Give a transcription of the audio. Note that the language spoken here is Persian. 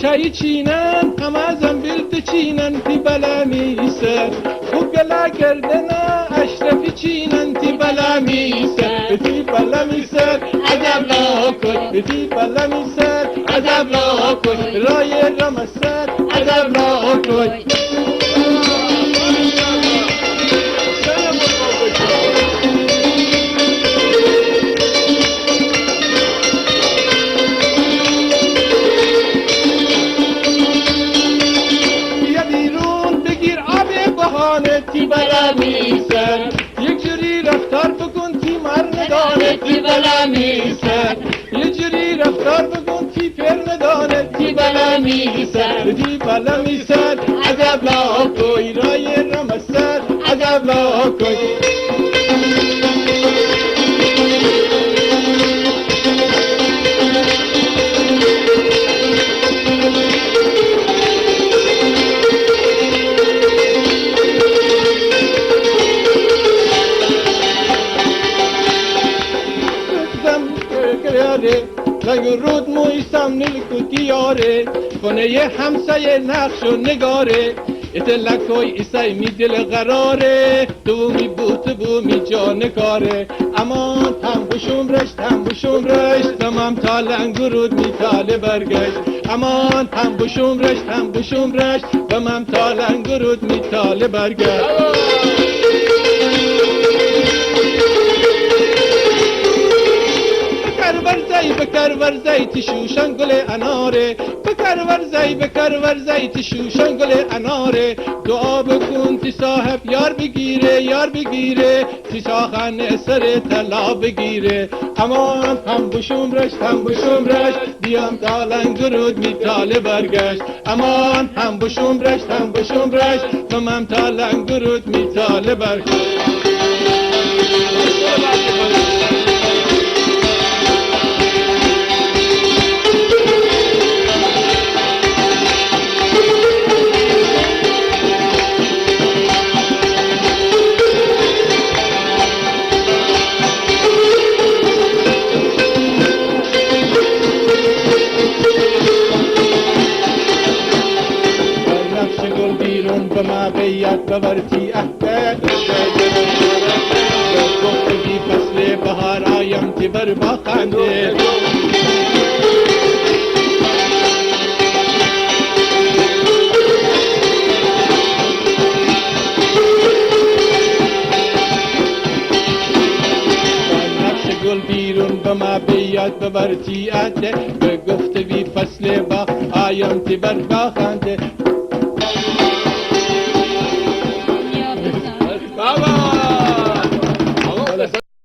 چای چینن همه زنبیل چینن تی بلا میسر خوب گلا کردن اشرفی چینن تی بلا میسر تی بلا میسر عجب لا کن تی بلا میسر عجب لا کن رای رمسر عجب لا کن تی بلا میسر یک جوری رفتار بکن تی مر ندانه تی بلا میسر یک جوری رفتار بکن تی پر ندانه تی بلا میسر تی بلا میسر عجب لا کوی رای رمسر عجب لا کوی رنگ رود موی سمنیل کتیاره کنه یه همسایه نقش و نگاره اتلکوی ایسای می دل قراره تو می بوت بو می جان کاره امان هم بشوم رشت تمام تالنگ رود می تاله برگشت امان هم بشوم رشت تمام تالنگ رود می تاله برگشت بکر ورزی تشوشن گل اناره بکر ورزی تشوشن گل اناره دعا بکن تی صاحب یار بگیره تی ساخن سر طلا بگیره امان هم بشوم رشت بیام تالنگ رود می تاله برگشت امان هم بشوم رشت تمام تالنگ رود می تاله برگشت ما بیاد بورتی احتیاج گفتگی فصل بهار آیم تی بر باخنده نقش گل بیرون به ما بیاد بورتی احتیاج گفتگی فصل بهار آیم تی بر باخنده